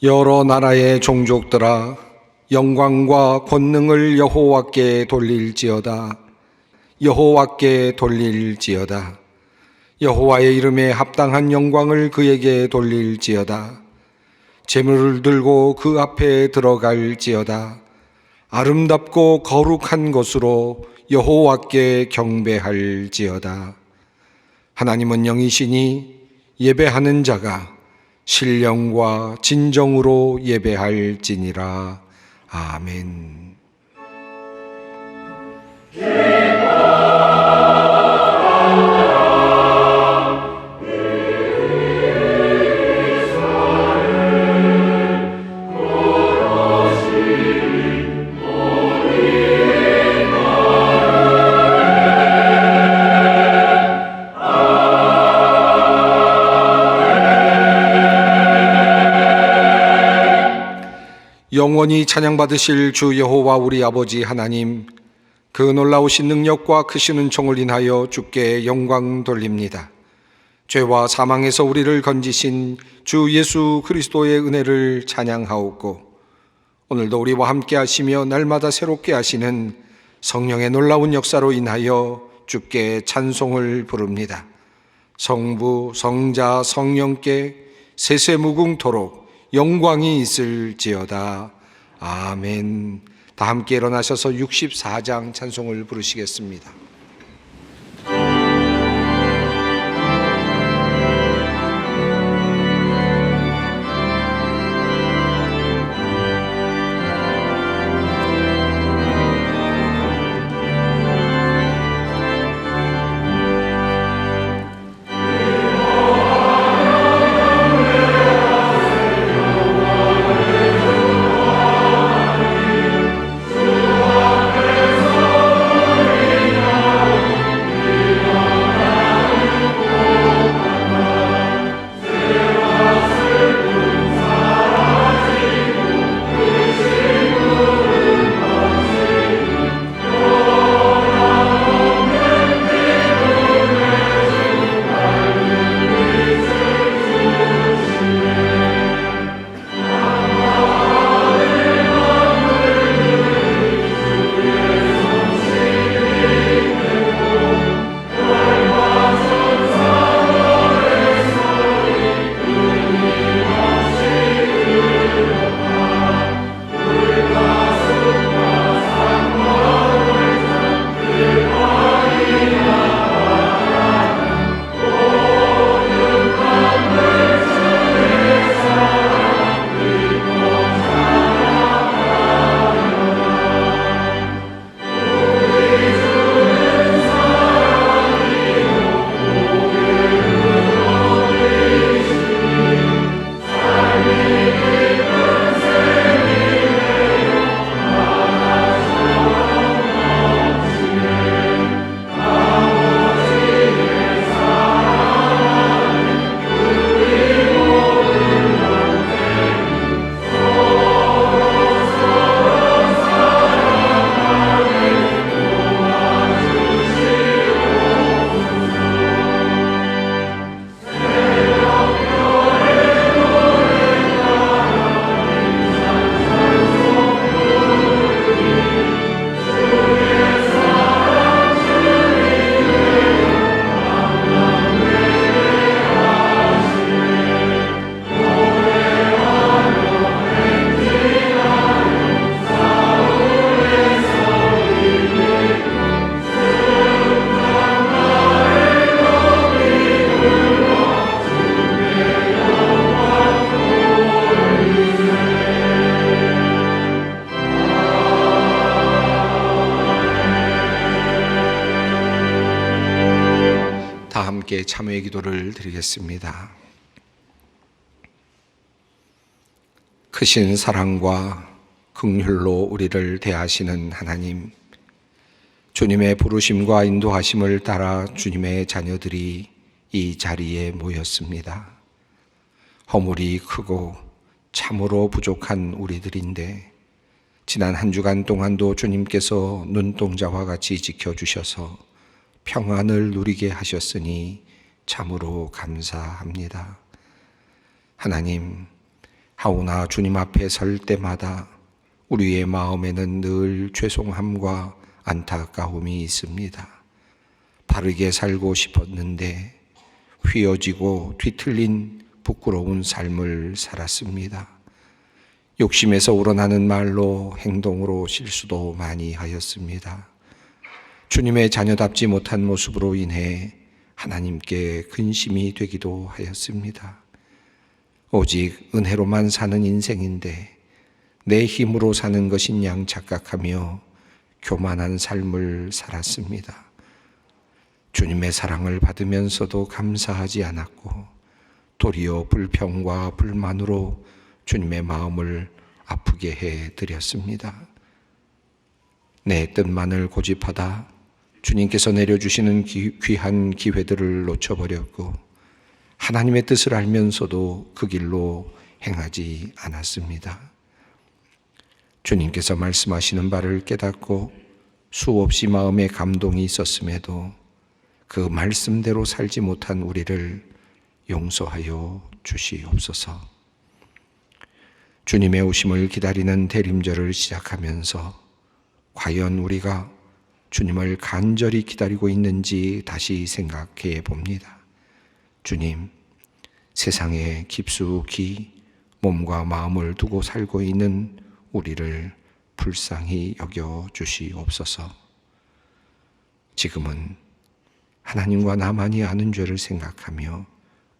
여러 나라의 종족들아, 영광과 권능을 여호와께 돌릴지어다. 여호와께 돌릴지어다. 여호와의 이름에 합당한 영광을 그에게 돌릴지어다. 제물을 들고 그 앞에 들어갈지어다. 아름답고 거룩한 것으로 여호와께 경배할지어다. 하나님은 영이시니 예배하는 자가 신령과 진정으로 예배할지니라. 아멘. 영원히 찬양받으실 주 여호와 우리 아버지 하나님, 그 놀라우신 능력과 크신 은총을 인하여 주께 영광 돌립니다. 죄와 사망에서 우리를 건지신 주 예수 그리스도의 은혜를 찬양하옵고, 오늘도 우리와 함께 하시며 날마다 새롭게 하시는 성령의 놀라운 역사로 인하여 주께 찬송을 부릅니다. 성부, 성자, 성령께 세세무궁토록 영광이 있을지어다. 아멘. 다 함께 일어나셔서 64장 찬송을 부르시겠습니다. 함께 참회의 기도를 드리겠습니다. 크신 사랑과 긍휼로 우리를 대하시는 하나님, 주님의 부르심과 인도하심을 따라 주님의 자녀들이 이 자리에 모였습니다. 허물이 크고 참으로 부족한 우리들인데 지난 한 주간 동안도 주님께서 눈동자와 같이 지켜주셔서 평안을 누리게 하셨으니 참으로 감사합니다. 하나님, 하오나 주님 앞에 설 때마다 우리의 마음에는 늘 죄송함과 안타까움이 있습니다. 바르게 살고 싶었는데 휘어지고 뒤틀린 부끄러운 삶을 살았습니다. 욕심에서 우러나는 말로 행동으로 실수도 많이 하였습니다. 주님의 자녀답지 못한 모습으로 인해 하나님께 근심이 되기도 하였습니다. 오직 은혜로만 사는 인생인데 내 힘으로 사는 것인 양 착각하며 교만한 삶을 살았습니다. 주님의 사랑을 받으면서도 감사하지 않았고 도리어 불평과 불만으로 주님의 마음을 아프게 해드렸습니다. 내 뜻만을 고집하다 주님께서 내려주시는 귀한 기회들을 놓쳐버렸고 하나님의 뜻을 알면서도 그 길로 행하지 않았습니다. 주님께서 말씀하시는 바를 깨닫고 수없이 마음에 감동이 있었음에도 그 말씀대로 살지 못한 우리를 용서하여 주시옵소서. 주님의 오심을 기다리는 대림절을 시작하면서 과연 우리가 주님을 간절히 기다리고 있는지 다시 생각해 봅니다. 주님, 세상에 깊숙이 몸과 마음을 두고 살고 있는 우리를 불쌍히 여겨 주시옵소서. 지금은 하나님과 나만이 아는 죄를 생각하며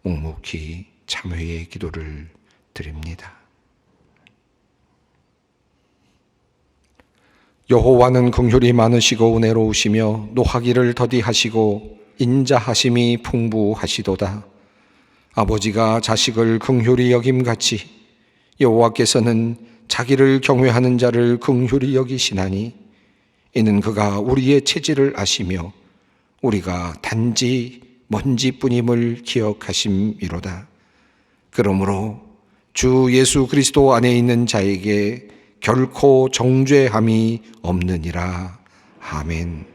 묵묵히 참회의 기도를 드립니다. 여호와는 긍휼이 많으시고 은혜로우시며 노하기를 더디하시고 인자하심이 풍부하시도다. 아버지가 자식을 긍휼히 여김같이 여호와께서는 자기를 경외하는 자를 긍휼히 여기시나니 이는 그가 우리의 체질을 아시며 우리가 단지 먼지뿐임을 기억하심이로다. 그러므로 주 예수 그리스도 안에 있는 자에게 결코 정죄함이 없느니라. 아멘.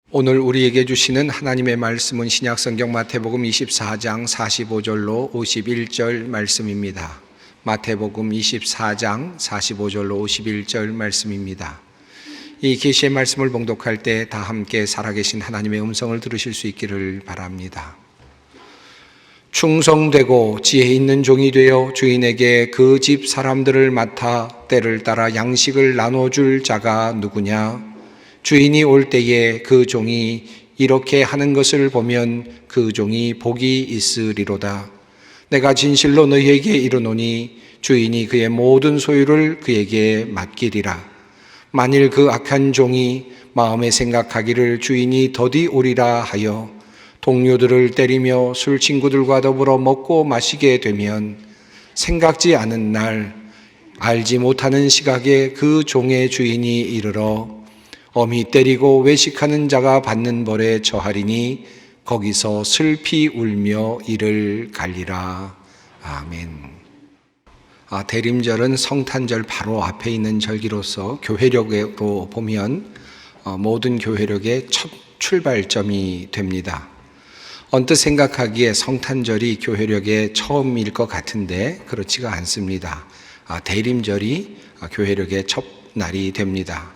오늘 우리에게 주시는 하나님의 말씀은 신약성경 마태복음 24장 45절로 51절 말씀입니다. 마태복음 24장 45절로 51절 말씀입니다. 이 계시의 말씀을 봉독할 때 다 함께 살아계신 하나님의 음성을 들으실 수 있기를 바랍니다. 충성되고 지혜 있는 종이 되어 주인에게 그 집 사람들을 맡아 때를 따라 양식을 나눠줄 자가 누구냐? 주인이 올 때에 그 종이 이렇게 하는 것을 보면 그 종이 복이 있으리로다. 내가 진실로 너희에게 이르노니 주인이 그의 모든 소유를 그에게 맡기리라. 만일 그 악한 종이 마음에 생각하기를 주인이 더디 오리라 하여 동료들을 때리며 술 친구들과 더불어 먹고 마시게 되면 생각지 않은 날 알지 못하는 시각에 그 종의 주인이 이르러 엄히 때리고 외식하는 자가 받는 벌에 처하리니 거기서 슬피 울며 이를 갈리라. 아멘. 대림절은 성탄절 바로 앞에 있는 절기로서 교회력으로 보면 모든 교회력의 첫 출발점이 됩니다. 언뜻 생각하기에 성탄절이 교회력의 처음일 것 같은데 그렇지가 않습니다. 대림절이 교회력의 첫 날이 됩니다.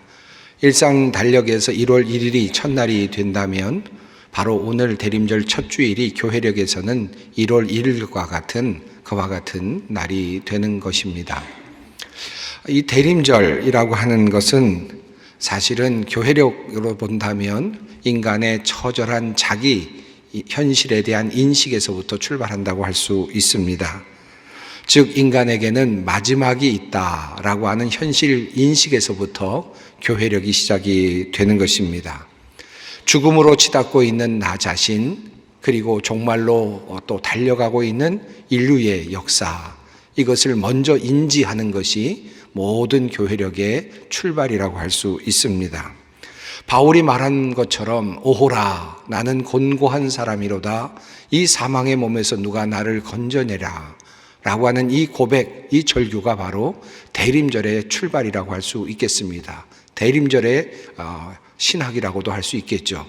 일상 달력에서 1월 1일이 첫날이 된다면 바로 오늘 대림절 첫 주일이 교회력에서는 1월 1일과 같은 그와 같은 날이 되는 것입니다. 이 대림절이라고 하는 것은 사실은 교회력으로 본다면 인간의 처절한 자기 현실에 대한 인식에서부터 출발한다고 할 수 있습니다. 즉 인간에게는 마지막이 있다라고 하는 현실 인식에서부터 교회력이 시작이 되는 것입니다. 죽음으로 치닫고 있는 나 자신, 그리고 종말로 또 달려가고 있는 인류의 역사, 이것을 먼저 인지하는 것이 모든 교회력의 출발이라고 할 수 있습니다. 바울이 말한 것처럼 오호라 나는 곤고한 사람이로다 이 사망의 몸에서 누가 나를 건져내라 라고 하는 이 고백, 이 절규가 바로 대림절의 출발이라고 할 수 있겠습니다. 대림절의 신학이라고도 할 수 있겠죠.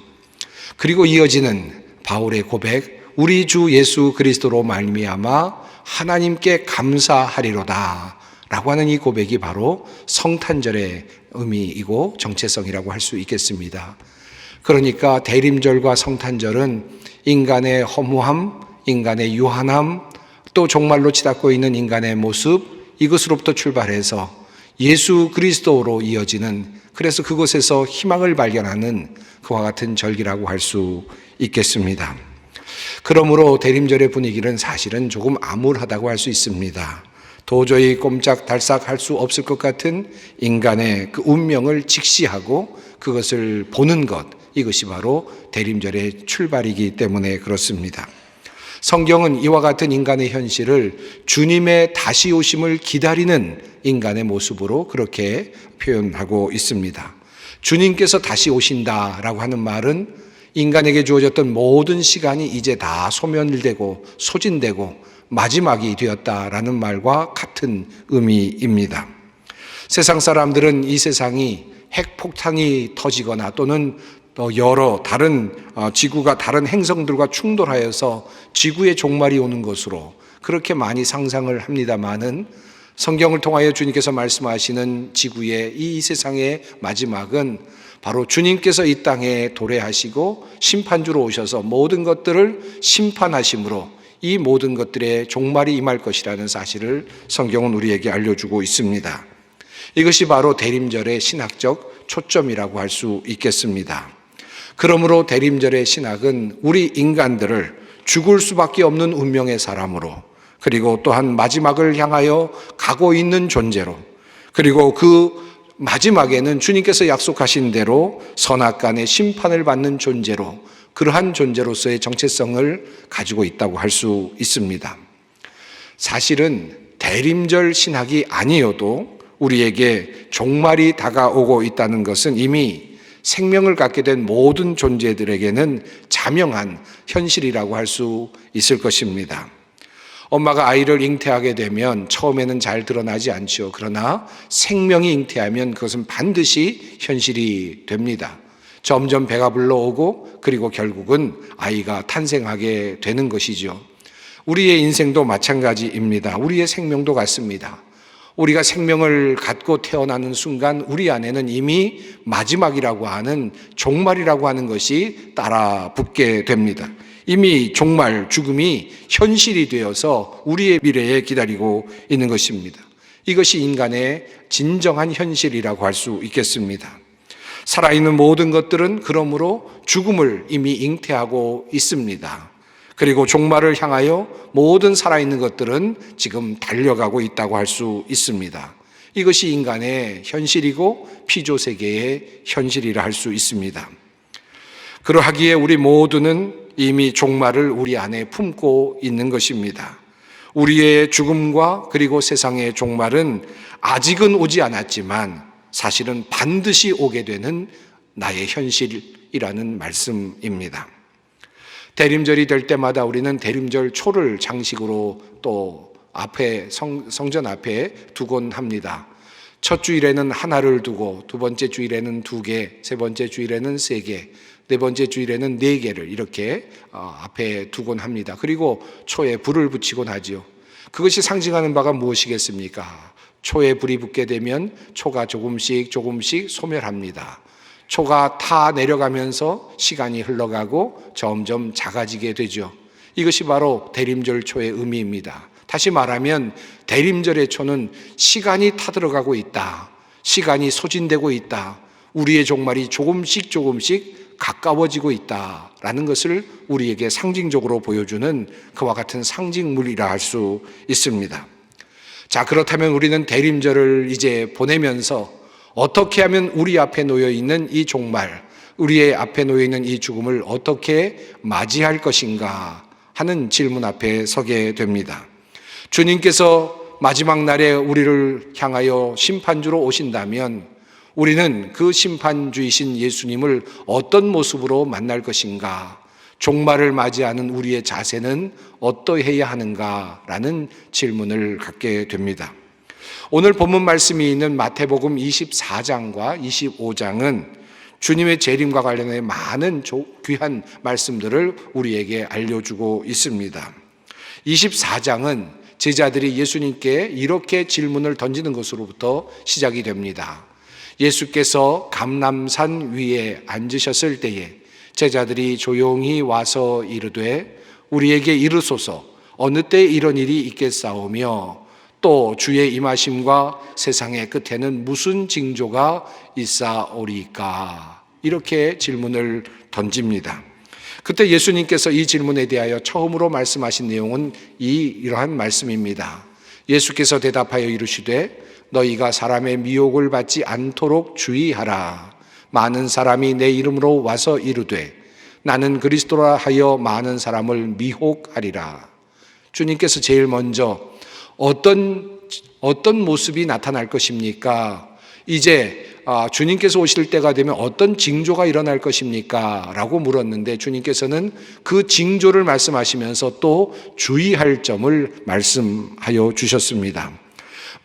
그리고 이어지는 바울의 고백, 우리 주 예수 그리스도로 말미암아 하나님께 감사하리로다 라고 하는 이 고백이 바로 성탄절의 의미이고 정체성이라고 할 수 있겠습니다. 그러니까 대림절과 성탄절은 인간의 허무함, 인간의 유한함, 또 종말로 치닫고 있는 인간의 모습, 이것으로부터 출발해서 예수 그리스도로 이어지는, 그래서 그곳에서 희망을 발견하는 그와 같은 절기라고 할 수 있겠습니다. 그러므로 대림절의 분위기는 사실은 조금 암울하다고 할 수 있습니다. 도저히 꼼짝달싹 할 수 없을 것 같은 인간의 그 운명을 직시하고 그것을 보는 것, 이것이 바로 대림절의 출발이기 때문에 그렇습니다. 성경은 이와 같은 인간의 현실을 주님의 다시 오심을 기다리는 인간의 모습으로 그렇게 표현하고 있습니다. 주님께서 다시 오신다라고 하는 말은 인간에게 주어졌던 모든 시간이 이제 다 소멸되고 소진되고 마지막이 되었다라는 말과 같은 의미입니다. 세상 사람들은 이 세상이 핵폭탄이 터지거나 또는 여러 다른 지구가 다른 행성들과 충돌하여서 지구의 종말이 오는 것으로 그렇게 많이 상상을 합니다마는 성경을 통하여 주님께서 말씀하시는 지구의 이 세상의 마지막은 바로 주님께서 이 땅에 도래하시고 심판주로 오셔서 모든 것들을 심판하심으로 이 모든 것들의 종말이 임할 것이라는 사실을 성경은 우리에게 알려주고 있습니다. 이것이 바로 대림절의 신학적 초점이라고 할 수 있겠습니다. 그러므로 대림절의 신학은 우리 인간들을 죽을 수밖에 없는 운명의 사람으로, 그리고 또한 마지막을 향하여 가고 있는 존재로, 그리고 그 마지막에는 주님께서 약속하신 대로 선악간의 심판을 받는 존재로, 그러한 존재로서의 정체성을 가지고 있다고 할 수 있습니다. 사실은 대림절 신학이 아니어도 우리에게 종말이 다가오고 있다는 것은 이미 생명을 갖게 된 모든 존재들에게는 자명한 현실이라고 할 수 있을 것입니다. 엄마가 아이를 잉태하게 되면 처음에는 잘 드러나지 않죠. 그러나 생명이 잉태하면 그것은 반드시 현실이 됩니다. 점점 배가 불러오고 그리고 결국은 아이가 탄생하게 되는 것이죠. 우리의 인생도 마찬가지입니다. 우리의 생명도 같습니다. 우리가 생명을 갖고 태어나는 순간 우리 안에는 이미 마지막이라고 하는 종말이라고 하는 것이 따라 붙게 됩니다. 이미 종말, 죽음이 현실이 되어서 우리의 미래에 기다리고 있는 것입니다. 이것이 인간의 진정한 현실이라고 할 수 있겠습니다. 살아있는 모든 것들은 그러므로 죽음을 이미 잉태하고 있습니다. 그리고 종말을 향하여 모든 살아있는 것들은 지금 달려가고 있다고 할 수 있습니다. 이것이 인간의 현실이고 피조세계의 현실이라 할 수 있습니다. 그러하기에 우리 모두는 이미 종말을 우리 안에 품고 있는 것입니다. 우리의 죽음과 그리고 세상의 종말은 아직은 오지 않았지만 사실은 반드시 오게 되는 나의 현실이라는 말씀입니다. 대림절이 될 때마다 우리는 대림절 초를 장식으로 또 앞에 성전 앞에 두곤 합니다. 첫 주일에는 하나를 두고 두 번째 주일에는 2개, 세 번째 주일에는 3개, 네 번째 주일에는 4개를 이렇게 앞에 두곤 합니다. 그리고 초에 불을 붙이곤 하지요. 그것이 상징하는 바가 무엇이겠습니까? 초에 불이 붙게 되면 초가 조금씩 소멸합니다. 초가 타 내려가면서 시간이 흘러가고 점점 작아지게 되죠. 이것이 바로 대림절 초의 의미입니다. 다시 말하면 대림절의 초는 시간이 타들어가고 있다. 시간이 소진되고 있다. 우리의 종말이 조금씩 가까워지고 있다라는 것을 우리에게 상징적으로 보여주는 그와 같은 상징물이라 할 수 있습니다. 자, 그렇다면 우리는 대림절을 이제 보내면서 어떻게 하면 우리 앞에 놓여 있는 이 종말, 우리의 앞에 놓여 있는 이 죽음을 어떻게 맞이할 것인가 하는 질문 앞에 서게 됩니다. 주님께서 마지막 날에 우리를 향하여 심판주로 오신다면 우리는 그 심판주이신 예수님을 어떤 모습으로 만날 것인가? 종말을 맞이하는 우리의 자세는 어떠해야 하는가라는 질문을 갖게 됩니다. 오늘 본문 말씀이 있는 마태복음 24장과 25장은 주님의 재림과 관련해 많은 귀한 말씀들을 우리에게 알려주고 있습니다. 24장은 제자들이 예수님께 이렇게 질문을 던지는 것으로부터 시작이 됩니다. 예수께서 감람산 위에 앉으셨을 때에 제자들이 조용히 와서 이르되 우리에게 이르소서 어느 때 이런 일이 있겠사오며 또 주의 임하심과 세상의 끝에는 무슨 징조가 있사오리까? 이렇게 질문을 던집니다. 그때 예수님께서 이 질문에 대하여 처음으로 말씀하신 내용은 이러한 말씀입니다. 예수께서 대답하여 이르시되 너희가 사람의 미혹을 받지 않도록 주의하라. 많은 사람이 내 이름으로 와서 이르되 나는 그리스도라 하여 많은 사람을 미혹하리라. 주님께서 제일 먼저 어떤 모습이 나타날 것입니까? 이제 주님께서 오실 때가 되면 어떤 징조가 일어날 것입니까? 라고 물었는데 주님께서는 그 징조를 말씀하시면서 또 주의할 점을 말씀하여 주셨습니다.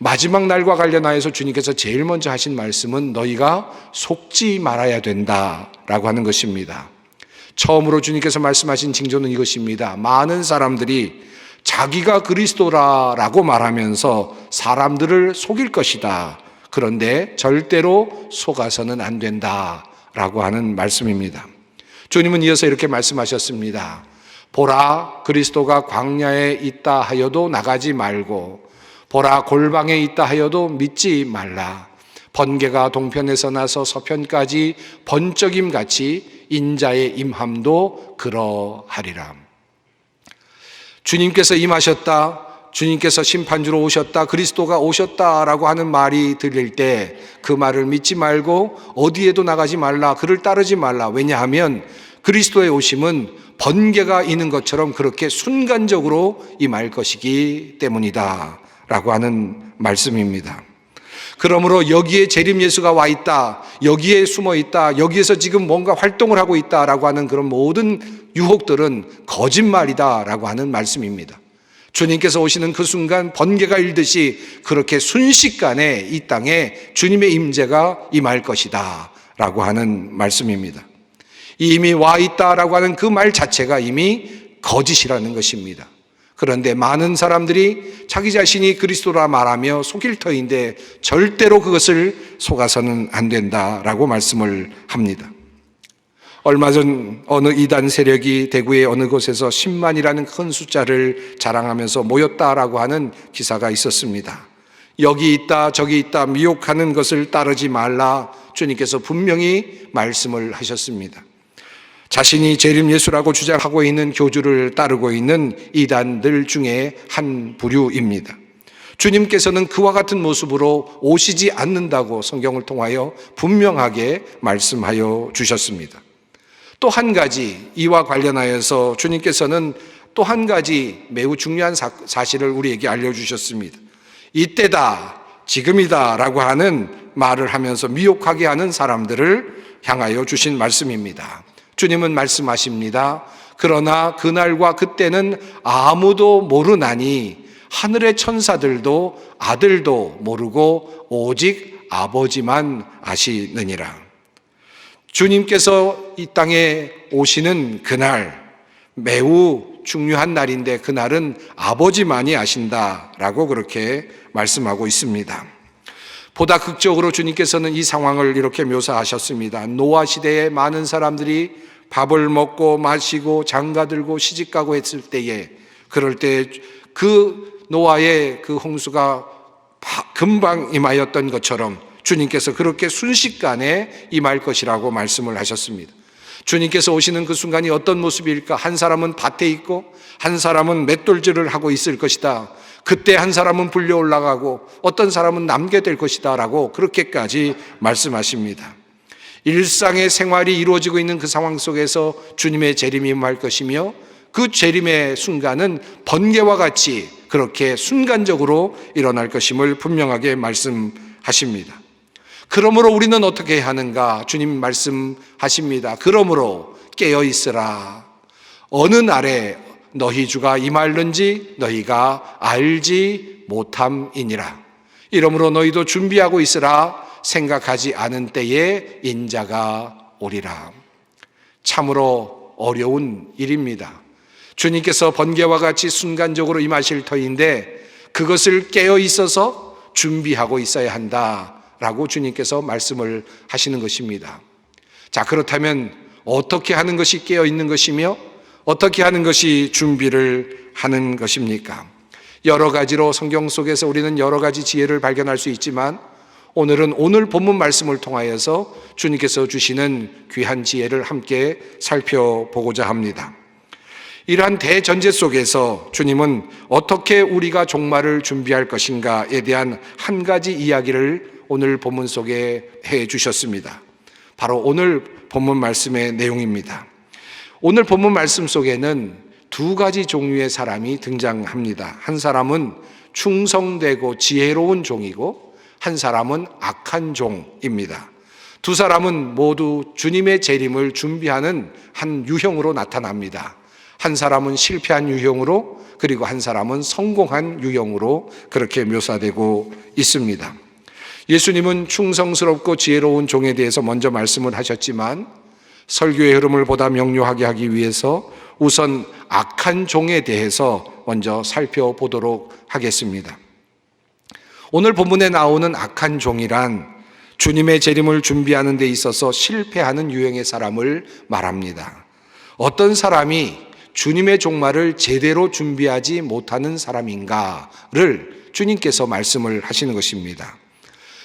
마지막 날과 관련하여서 주님께서 제일 먼저 하신 말씀은 너희가 속지 말아야 된다라고 하는 것입니다. 처음으로 주님께서 말씀하신 징조는 이것입니다. 많은 사람들이 자기가 그리스도라고 말하면서 사람들을 속일 것이다. 그런데 절대로 속아서는 안 된다라고 하는 말씀입니다. 주님은 이어서 이렇게 말씀하셨습니다. 보라, 그리스도가 광야에 있다 하여도 나가지 말고 보라, 골방에 있다 하여도 믿지 말라. 번개가 동편에서 나서 서편까지 번쩍임 같이 인자의 임함도 그러하리라. 주님께서 임하셨다, 주님께서 심판주로 오셨다, 그리스도가 오셨다라고 하는 말이 들릴 때 그 말을 믿지 말고 어디에도 나가지 말라, 그를 따르지 말라. 왜냐하면 그리스도의 오심은 번개가 있는 것처럼 그렇게 순간적으로 임할 것이기 때문이다 라고 하는 말씀입니다. 그러므로 여기에 재림 예수가 와 있다, 여기에 숨어 있다, 여기에서 지금 뭔가 활동을 하고 있다라고 하는 그런 모든 유혹들은 거짓말이다라고 하는 말씀입니다. 주님께서 오시는 그 순간 번개가 일듯이 그렇게 순식간에 이 땅에 주님의 임재가 임할 것이다 라고 하는 말씀입니다. 이미 와 있다라고 하는 그 말 자체가 이미 거짓이라는 것입니다. 그런데 많은 사람들이 자기 자신이 그리스도라 말하며 속일 터인데 절대로 그것을 속아서는 안 된다라고 말씀을 합니다. 얼마 전 어느 이단 세력이 대구의 어느 곳에서 10만이라는 큰 숫자를 자랑하면서 모였다라고 하는 기사가 있었습니다. 여기 있다 저기 있다 미혹하는 것을 따르지 말라, 주님께서 분명히 말씀을 하셨습니다. 자신이 재림 예수라고 주장하고 있는 교주를 따르고 있는 이단들 중에 한 부류입니다. 주님께서는 그와 같은 모습으로 오시지 않는다고 성경을 통하여 분명하게 말씀하여 주셨습니다. 또 한 가지, 이와 관련하여서 주님께서는 또 한 가지 매우 중요한 사실을 우리에게 알려주셨습니다. 이때다, 지금이다 라고 하는 말을 하면서 미혹하게 하는 사람들을 향하여 주신 말씀입니다. 주님은 말씀하십니다. 그러나 그날과 그때는 아무도 모르나니 하늘의 천사들도 아들도 모르고 오직 아버지만 아시느니라. 주님께서 이 땅에 오시는 그날, 매우 중요한 날인데 그날은 아버지만이 아신다라고 그렇게 말씀하고 있습니다. 보다 극적으로 주님께서는 이 상황을 이렇게 묘사하셨습니다. 노아 시대에 많은 사람들이 밥을 먹고 마시고 장가들고 시집가고 했을 때에, 그럴 때 그 노아의 그 홍수가 금방 임하였던 것처럼 주님께서 그렇게 순식간에 임할 것이라고 말씀을 하셨습니다. 주님께서 오시는 그 순간이 어떤 모습일까? 한 사람은 밭에 있고 한 사람은 맷돌질을 하고 있을 것이다. 그때 한 사람은 불려 올라가고 어떤 사람은 남게 될 것이다 라고 그렇게까지 말씀하십니다. 일상의 생활이 이루어지고 있는 그 상황 속에서 주님의 재림이 임할 것이며 그 재림의 순간은 번개와 같이 그렇게 순간적으로 일어날 것임을 분명하게 말씀하십니다. 그러므로 우리는 어떻게 해야 하는가? 주님 말씀하십니다. 그러므로 깨어 있으라. 어느 날에 너희 주가 임할는지 너희가 알지 못함이니라. 이러므로 너희도 준비하고 있으라. 생각하지 않은 때에 인자가 오리라. 참으로 어려운 일입니다. 주님께서 번개와 같이 순간적으로 임하실 터인데 그것을 깨어 있어서 준비하고 있어야 한다라고 주님께서 말씀을 하시는 것입니다. 자, 그렇다면 어떻게 하는 것이 깨어 있는 것이며 어떻게 하는 것이 준비를 하는 것입니까? 여러 가지로 성경 속에서 우리는 여러 가지 지혜를 발견할 수 있지만 오늘은 오늘 본문 말씀을 통하여서 주님께서 주시는 귀한 지혜를 함께 살펴보고자 합니다. 이러한 대전제 속에서 주님은 어떻게 우리가 종말을 준비할 것인가에 대한 한 가지 이야기를 오늘 본문 속에 해 주셨습니다. 바로 오늘 본문 말씀의 내용입니다. 오늘 본문 말씀 속에는 두 가지 종류의 사람이 등장합니다. 한 사람은 충성되고 지혜로운 종이고 한 사람은 악한 종입니다. 두 사람은 모두 주님의 재림을 준비하는 한 유형으로 나타납니다. 한 사람은 실패한 유형으로, 그리고 한 사람은 성공한 유형으로 그렇게 묘사되고 있습니다. 예수님은 충성스럽고 지혜로운 종에 대해서 먼저 말씀을 하셨지만 설교의 흐름을 보다 명료하게 하기 위해서 우선 악한 종에 대해서 먼저 살펴보도록 하겠습니다. 오늘 본문에 나오는 악한 종이란 주님의 재림을 준비하는 데 있어서 실패하는 유형의 사람을 말합니다. 어떤 사람이 주님의 종말을 제대로 준비하지 못하는 사람인가를 주님께서 말씀을 하시는 것입니다.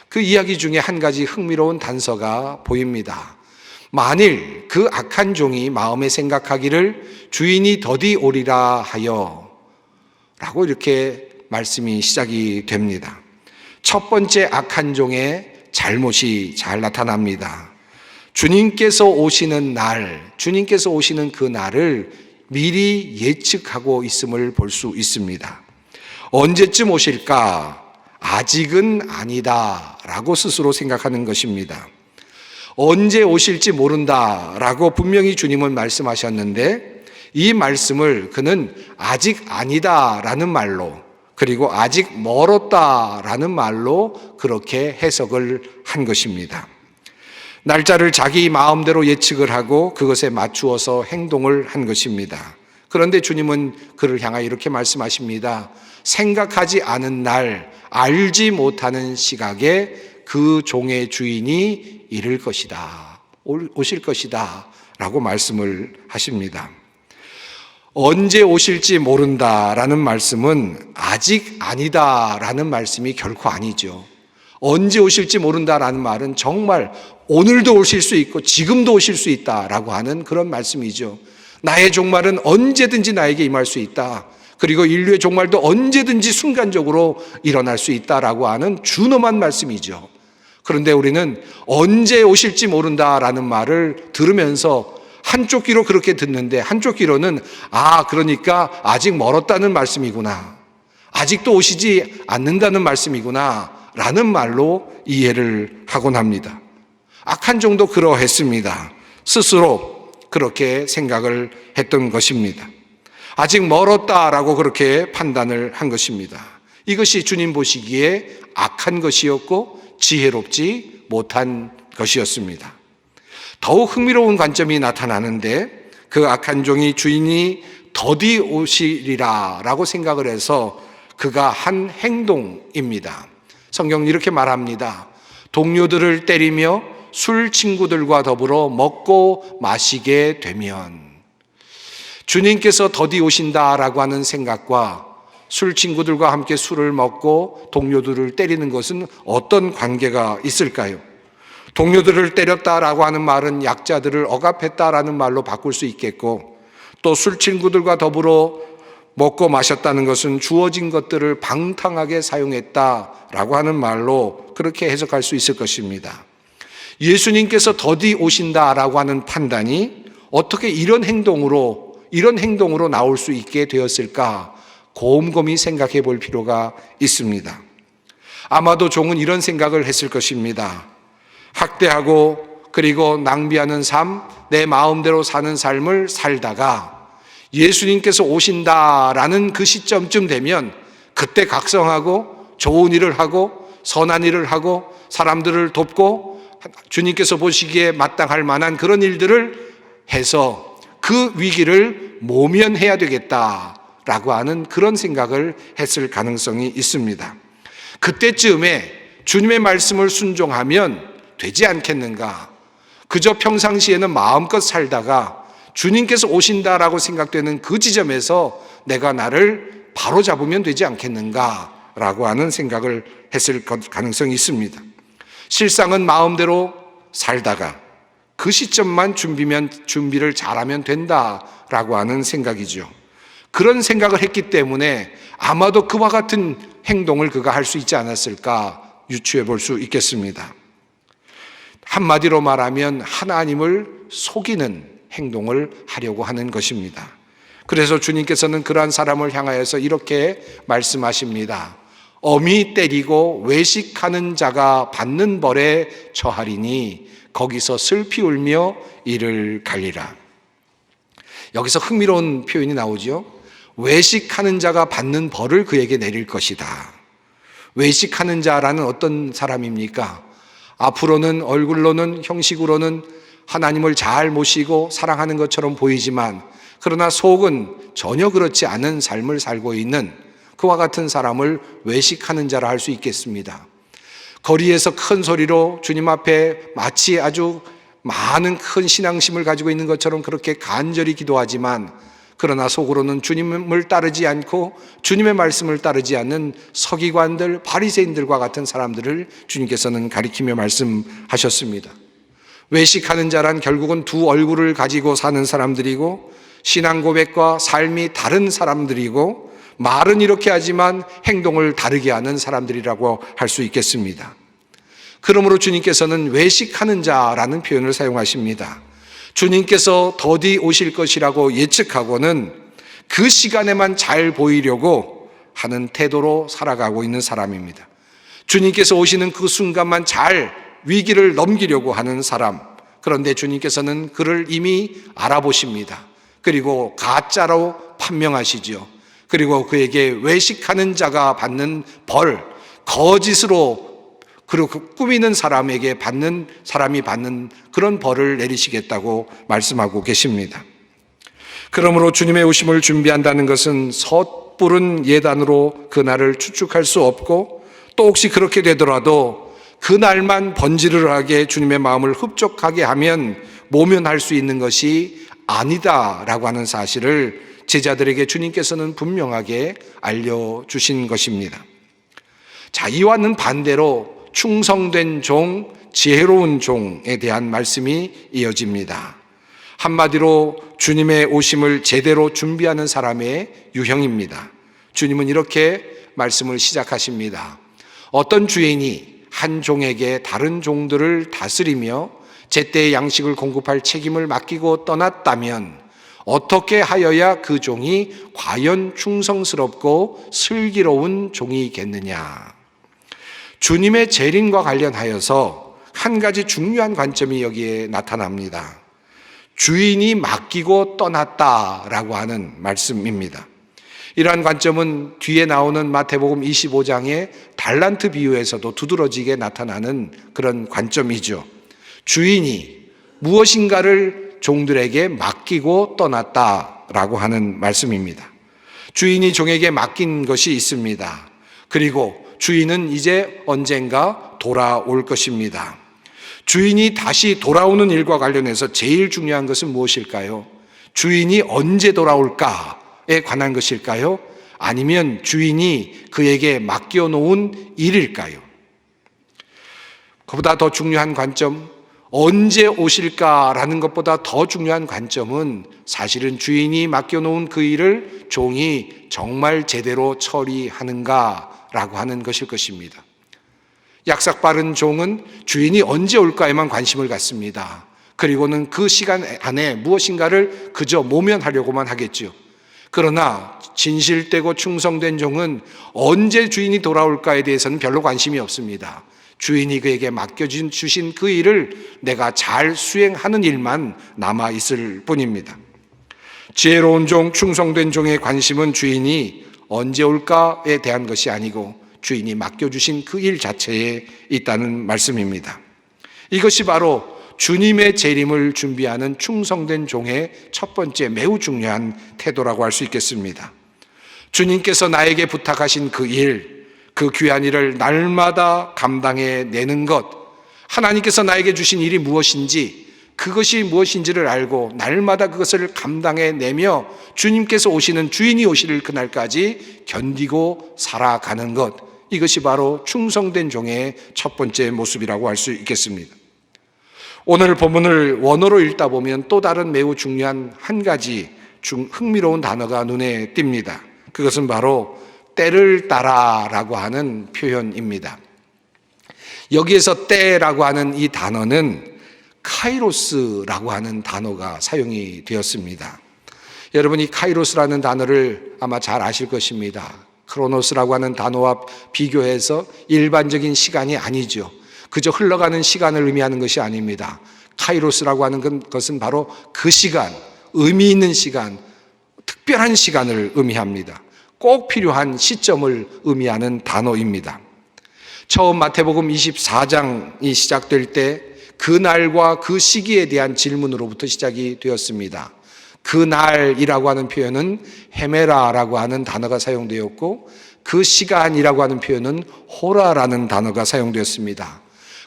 그 이야기 중에 한 가지 흥미로운 단서가 보입니다. 만일 그 악한 종이 마음에 생각하기를 주인이 더디 오리라 하여 라고 이렇게 말씀이 시작이 됩니다. 첫 번째 악한 종의 잘못이 잘 나타납니다. 주님께서 오시는 날, 주님께서 오시는 그 날을 미리 예측하고 있음을 볼 수 있습니다. 언제쯤 오실까? 아직은 아니다 라고 스스로 생각하는 것입니다. 언제 오실지 모른다라고 분명히 주님은 말씀하셨는데 이 말씀을 그는 아직 아니다라는 말로, 그리고 아직 멀었다라는 말로 그렇게 해석을 한 것입니다. 날짜를 자기 마음대로 예측을 하고 그것에 맞추어서 행동을 한 것입니다. 그런데 주님은 그를 향하여 이렇게 말씀하십니다. 생각하지 않은 날, 알지 못하는 시각에 그 종의 주인이 이를 것이다, 오실 것이다 라고 말씀을 하십니다. 언제 오실지 모른다라는 말씀은 아직 아니다라는 말씀이 결코 아니죠. 언제 오실지 모른다라는 말은 정말 오늘도 오실 수 있고 지금도 오실 수 있다라고 하는 그런 말씀이죠. 나의 종말은 언제든지 나에게 임할 수 있다. 그리고 인류의 종말도 언제든지 순간적으로 일어날 수 있다라고 하는 준엄한 말씀이죠. 그런데 우리는 언제 오실지 모른다라는 말을 들으면서 한쪽 귀로 그렇게 듣는데 한쪽 귀로는 그러니까 아직 멀었다는 말씀이구나, 아직도 오시지 않는다는 말씀이구나 라는 말로 이해를 하곤 합니다. 악한 종도 그러했습니다. 스스로 그렇게 생각을 했던 것입니다. 아직 멀었다라고 그렇게 판단을 한 것입니다. 이것이 주님 보시기에 악한 것이었고 지혜롭지 못한 것이었습니다. 더욱 흥미로운 관점이 나타나는데 그 악한 종이 주인이 더디 오시리라 라고 생각을 해서 그가 한 행동입니다. 성경은 이렇게 말합니다. 동료들을 때리며 술 친구들과 더불어 먹고 마시게 되면, 주님께서 더디 오신다라고 하는 생각과 술 친구들과 함께 술을 먹고 동료들을 때리는 것은 어떤 관계가 있을까요? 동료들을 때렸다라고 하는 말은 약자들을 억압했다라는 말로 바꿀 수 있겠고, 또 술 친구들과 더불어 먹고 마셨다는 것은 주어진 것들을 방탕하게 사용했다라고 하는 말로 그렇게 해석할 수 있을 것입니다. 예수님께서 더디 오신다라고 하는 판단이 어떻게 이런 행동으로 나올 수 있게 되었을까? 곰곰이 생각해 볼 필요가 있습니다. 아마도 종은 이런 생각을 했을 것입니다. 학대하고 그리고 낭비하는 삶, 내 마음대로 사는 삶을 살다가 예수님께서 오신다라는 그 시점쯤 되면 그때 각성하고 좋은 일을 하고 선한 일을 하고 사람들을 돕고 주님께서 보시기에 마땅할 만한 그런 일들을 해서 그 위기를 모면해야 되겠다라고 하는 그런 생각을 했을 가능성이 있습니다. 그때쯤에 주님의 말씀을 순종하면 되지 않겠는가? 그저 평상시에는 마음껏 살다가 주님께서 오신다라고 생각되는 그 지점에서 내가 나를 바로잡으면 되지 않겠는가라고 하는 생각을 했을 가능성이 있습니다. 실상은 마음대로 살다가 그 시점만 준비를 잘하면 된다라고 하는 생각이죠. 그런 생각을 했기 때문에 아마도 그와 같은 행동을 그가 할 수 있지 않았을까 유추해 볼 수 있겠습니다. 한마디로 말하면 하나님을 속이는 행동을 하려고 하는 것입니다. 그래서 주님께서는 그러한 사람을 향하여서 이렇게 말씀하십니다. 엄히 때리고 외식하는 자가 받는 벌에 처하리니 거기서 슬피 울며 이를 갈리라. 여기서 흥미로운 표현이 나오죠. 외식하는 자가 받는 벌을 그에게 내릴 것이다. 외식하는 자라는 어떤 사람입니까? 앞으로는 얼굴로는 형식으로는 하나님을 잘 모시고 사랑하는 것처럼 보이지만 그러나 속은 전혀 그렇지 않은 삶을 살고 있는 그와 같은 사람을 외식하는 자라 할 수 있겠습니다. 거리에서 큰 소리로 주님 앞에 마치 아주 많은 큰 신앙심을 가지고 있는 것처럼 그렇게 간절히 기도하지만 그러나 속으로는 주님을 따르지 않고 주님의 말씀을 따르지 않는 서기관들, 바리새인들과 같은 사람들을 주님께서는 가리키며 말씀하셨습니다. 외식하는 자란 결국은 두 얼굴을 가지고 사는 사람들이고 신앙 고백과 삶이 다른 사람들이고 말은 이렇게 하지만 행동을 다르게 하는 사람들이라고 할 수 있겠습니다. 그러므로 주님께서는 외식하는 자라는 표현을 사용하십니다. 주님께서 더디 오실 것이라고 예측하고는 그 시간에만 잘 보이려고 하는 태도로 살아가고 있는 사람입니다. 주님께서 오시는 그 순간만 잘 위기를 넘기려고 하는 사람. 그런데 주님께서는 그를 이미 알아보십니다. 그리고 가짜로 판명하시죠. 그리고 그에게 외식하는 자가 받는 벌, 거짓으로 그리고 꾸미는 사람이 받는 그런 벌을 내리시겠다고 말씀하고 계십니다. 그러므로 주님의 오심을 준비한다는 것은 섣부른 예단으로 그날을 추측할 수 없고 또 혹시 그렇게 되더라도 그날만 번지르르하게 주님의 마음을 흡족하게 하면 모면할 수 있는 것이 아니다라고 하는 사실을 제자들에게 주님께서는 분명하게 알려주신 것입니다. 자, 이와는 반대로 충성된 종, 지혜로운 종에 대한 말씀이 이어집니다. 한마디로 주님의 오심을 제대로 준비하는 사람의 유형입니다. 주님은 이렇게 말씀을 시작하십니다. 어떤 주인이 한 종에게 다른 종들을 다스리며 제때의 양식을 공급할 책임을 맡기고 떠났다면 어떻게 하여야 그 종이 과연 충성스럽고 슬기로운 종이겠느냐. 주님의 재림과 관련하여서 한 가지 중요한 관점이 여기에 나타납니다. 주인이 맡기고 떠났다라고 하는 말씀입니다. 이러한 관점은 뒤에 나오는 마태복음 25장의 달란트 비유에서도 두드러지게 나타나는 그런 관점이죠. 주인이 무엇인가를 종들에게 맡기고 떠났다라고 하는 말씀입니다. 주인이 종에게 맡긴 것이 있습니다. 그리고 주인은 이제 언젠가 돌아올 것입니다. 주인이 다시 돌아오는 일과 관련해서 제일 중요한 것은 무엇일까요? 주인이 언제 돌아올까에 관한 것일까요? 아니면 주인이 그에게 맡겨놓은 일일까요? 그보다 더 중요한 관점, 언제 오실까라는 것보다 더 중요한 관점은 사실은 주인이 맡겨놓은 그 일을 종이 정말 제대로 처리하는가라고 하는 것일 것입니다. 약삭 빠른 종은 주인이 언제 올까에만 관심을 갖습니다. 그리고는 그 시간 안에 무엇인가를 그저 모면하려고만 하겠죠. 그러나 진실되고 충성된 종은 언제 주인이 돌아올까에 대해서는 별로 관심이 없습니다. 주인이 그에게 맡겨주신 그 일을 내가 잘 수행하는 일만 남아있을 뿐입니다. 지혜로운 종, 충성된 종의 관심은 주인이 언제 올까에 대한 것이 아니고 주인이 맡겨주신 그 일 자체에 있다는 말씀입니다. 이것이 바로 주님의 재림을 준비하는 충성된 종의 첫 번째 매우 중요한 태도라고 할 수 있겠습니다. 주님께서 나에게 부탁하신 그 일, 그 귀한 일을 날마다 감당해 내는 것, 하나님께서 나에게 주신 일이 무엇인지, 그것이 무엇인지를 알고 날마다 그것을 감당해 내며 주님께서 오시는, 주인이 오실 그날까지 견디고 살아가는 것, 이것이 바로 충성된 종의 첫 번째 모습이라고 할 수 있겠습니다. 오늘 본문을 원어로 읽다 보면 또 다른 매우 중요한 한 가지 흥미로운 단어가 눈에 띕니다. 그것은 바로 때를 따라라고 하는 표현입니다. 여기에서 때라고 하는 이 단어는 카이로스라고 하는 단어가 사용이 되었습니다. 여러분, 이 카이로스라는 단어를 아마 잘 아실 것입니다. 크로노스라고 하는 단어와 비교해서 일반적인 시간이 아니죠. 그저 흘러가는 시간을 의미하는 것이 아닙니다. 카이로스라고 하는 것은 바로 그 시간, 의미 있는 시간, 특별한 시간을 의미합니다. 꼭 필요한 시점을 의미하는 단어입니다. 처음 마태복음 24장이 시작될 때 그 날과 그 시기에 대한 질문으로부터 시작이 되었습니다. 그 날이라고 하는 표현은 헤메라라고 하는 단어가 사용되었고, 그 시간이라고 하는 표현은 호라라는 단어가 사용되었습니다.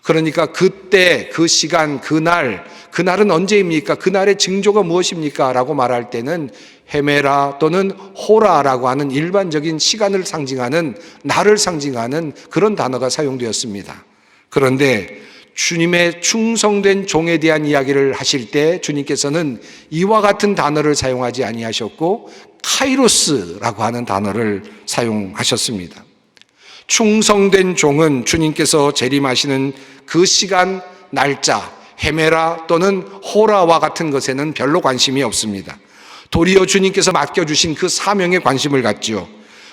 그러니까 그때, 그 시간, 그날은 언제입니까? 그날의 징조가 무엇입니까? 라고 말할 때는 헤메라 또는 호라라고 하는 일반적인 시간을 상징하는, 날을 상징하는 그런 단어가 사용되었습니다. 그런데 주님의 충성된 종에 대한 이야기를 하실 때 주님께서는 이와 같은 단어를 사용하지 아니하셨고 카이로스라고 하는 단어를 사용하셨습니다. 충성된 종은 주님께서 재림하시는 그 시간, 날짜, 헤메라 또는 호라와 같은 것에는 별로 관심이 없습니다. 도리어 주님께서 맡겨주신 그 사명에 관심을 갖지요.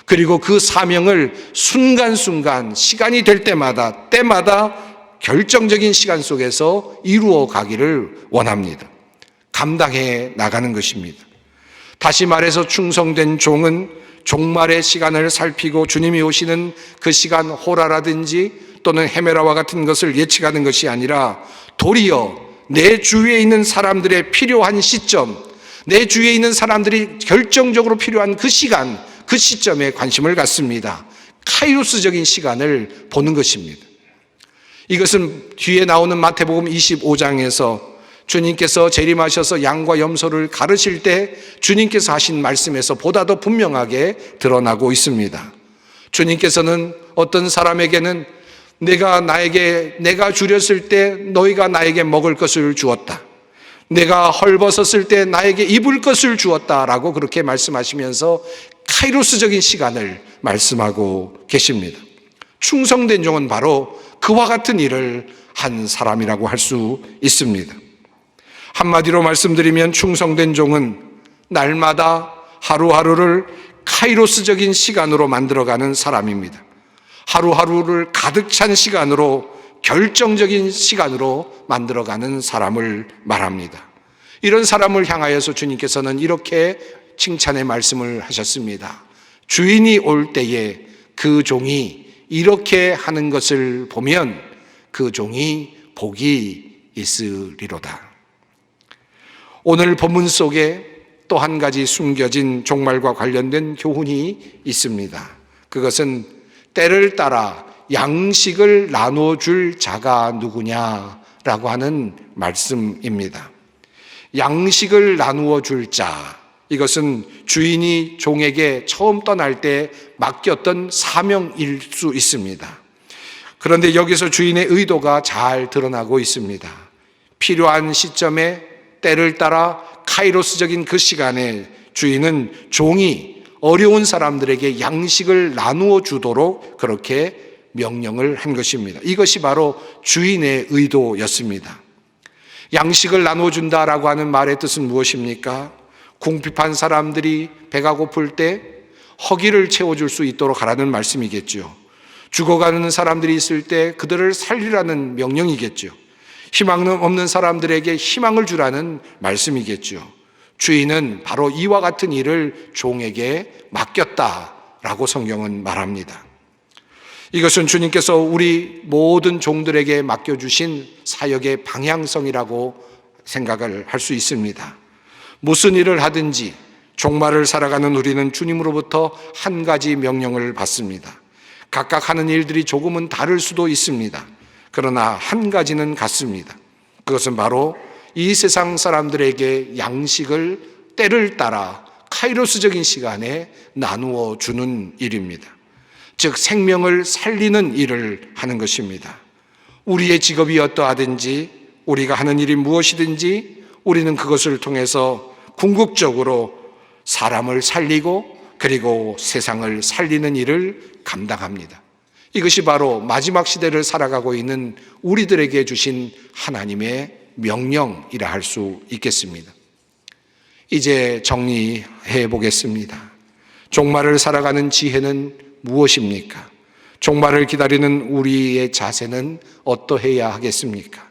그리고 그 사명을 순간순간, 시간이 될 때마다 결정적인 시간 속에서 이루어 가기를 원합니다. 감당해 나가는 것입니다. 다시 말해서 충성된 종은 종말의 시간을 살피고 주님이 오시는 그 시간, 호라라든지 또는 헤메라와 같은 것을 예측하는 것이 아니라 도리어 내 주위에 있는 사람들의 필요한 시점, 내 주위에 있는 사람들이 결정적으로 필요한 그 시간, 그 시점에 관심을 갖습니다. 카이로스적인 시간을 보는 것입니다. 이것은 뒤에 나오는 마태복음 25장에서 주님께서 재림하셔서 양과 염소를 가르칠 때 주님께서 하신 말씀에서 보다 더 분명하게 드러나고 있습니다. 주님께서는 어떤 사람에게는 내가 주렸을 때 너희가 나에게 먹을 것을 주었다. 내가 헐벗었을 때 나에게 입을 것을 주었다라고 그렇게 말씀하시면서 카이로스적인 시간을 말씀하고 계십니다. 충성된 종은 바로 그와 같은 일을 한 사람이라고 할 수 있습니다. 한마디로 말씀드리면 충성된 종은 날마다 하루하루를 카이로스적인 시간으로 만들어가는 사람입니다. 하루하루를 가득 찬 시간으로, 결정적인 시간으로 만들어가는 사람을 말합니다. 이런 사람을 향하여서 주님께서는 이렇게 칭찬의 말씀을 하셨습니다. 주인이 올 때에 그 종이 이렇게 하는 것을 보면 그 종이 복이 있으리로다. 오늘 본문 속에 또 한 가지 숨겨진 종말과 관련된 교훈이 있습니다. 그것은 때를 따라 양식을 나눠줄 자가 누구냐라고 하는 말씀입니다. 양식을 나누어 줄 자, 이것은 주인이 종에게 처음 떠날 때 맡겼던 사명일 수 있습니다. 그런데 여기서 주인의 의도가 잘 드러나고 있습니다. 필요한 시점에 때를 따라 카이로스적인 그 시간에 주인은 종이 어려운 사람들에게 양식을 나누어 주도록 그렇게 명령을 한 것입니다. 이것이 바로 주인의 의도였습니다. 양식을 나누어 준다라고 하는 말의 뜻은 무엇입니까? 궁핍한 사람들이 배가 고플 때 허기를 채워줄 수 있도록 하라는 말씀이겠죠. 죽어가는 사람들이 있을 때 그들을 살리라는 명령이겠죠. 희망 없는 사람들에게 희망을 주라는 말씀이겠죠. 주인은 바로 이와 같은 일을 종에게 맡겼다라고 성경은 말합니다. 이것은 주님께서 우리 모든 종들에게 맡겨주신 사역의 방향성이라고 생각을 할 수 있습니다. 무슨 일을 하든지 종말을 살아가는 우리는 주님으로부터 한 가지 명령을 받습니다. 각각 하는 일들이 조금은 다를 수도 있습니다. 그러나 한 가지는 같습니다. 그것은 바로 이 세상 사람들에게 양식을 때를 따라 카이로스적인 시간에 나누어 주는 일입니다. 즉 생명을 살리는 일을 하는 것입니다. 우리의 직업이 어떠하든지 우리가 하는 일이 무엇이든지 우리는 그것을 통해서 궁극적으로 사람을 살리고 그리고 세상을 살리는 일을 감당합니다. 이것이 바로 마지막 시대를 살아가고 있는 우리들에게 주신 하나님의 명령이라 할 수 있겠습니다. 이제 정리해 보겠습니다. 종말을 살아가는 지혜는 무엇입니까? 종말을 기다리는 우리의 자세는 어떠해야 하겠습니까?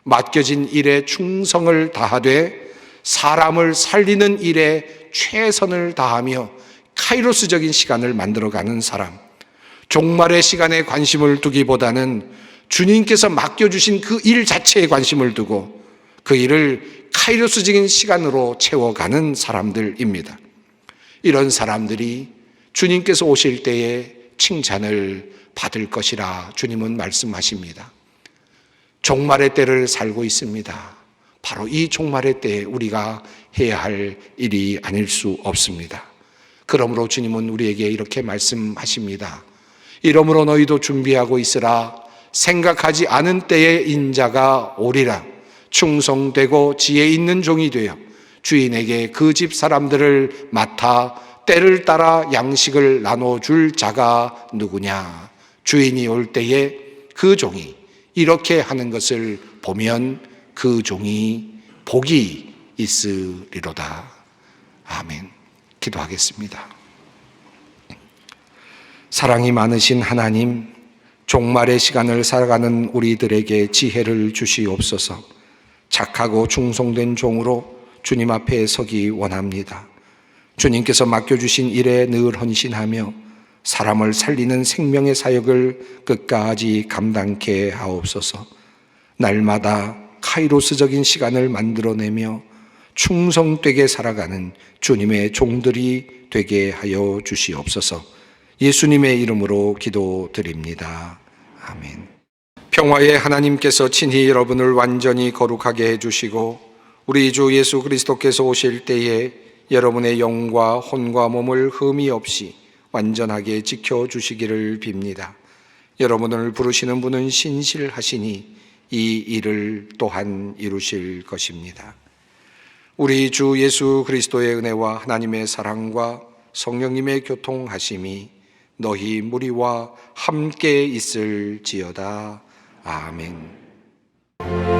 맡겨진 일에 충성을 다하되 사람을 살리는 일에 최선을 다하며 카이로스적인 시간을 만들어가는 사람, 종말의 시간에 관심을 두기보다는 주님께서 맡겨주신 그 일 자체에 관심을 두고 그 일을 카이로스적인 시간으로 채워가는 사람들입니다. 이런 사람들이 주님께서 오실 때에 칭찬을 받을 것이라 주님은 말씀하십니다. 종말의 때를 살고 있습니다. 바로 이 종말의 때에 우리가 해야 할 일이 아닐 수 없습니다. 그러므로 주님은 우리에게 이렇게 말씀하십니다. 이러므로 너희도 준비하고 있으라. 생각하지 않은 때에 인자가 오리라. 충성되고 지혜 있는 종이 되어 주인에게 그 집 사람들을 맡아 때를 따라 양식을 나눠줄 자가 누구냐. 주인이 올 때에 그 종이 이렇게 하는 것을 보면 그 종이 복이 있으리로다. 아멘. 기도하겠습니다. 사랑이 많으신 하나님, 종말의 시간을 살아가는 우리들에게 지혜를 주시옵소서. 착하고 충성된 종으로 주님 앞에 서기 원합니다. 주님께서 맡겨주신 일에 늘 헌신하며 사람을 살리는 생명의 사역을 끝까지 감당케 하옵소서. 날마다 카이로스적인 시간을 만들어내며 충성되게 살아가는 주님의 종들이 되게 하여 주시옵소서. 예수님의 이름으로 기도드립니다. 아멘. 평화의 하나님께서 친히 여러분을 완전히 거룩하게 해주시고 우리 주 예수 그리스도께서 오실 때에 여러분의 영과 혼과 몸을 흠이 없이 완전하게 지켜주시기를 빕니다. 여러분을 부르시는 분은 신실하시니 이 일을 또한 이루실 것입니다. 우리 주 예수 그리스도의 은혜와 하나님의 사랑과 성령님의 교통하심이 너희 무리와 함께 있을지어다. 아멘.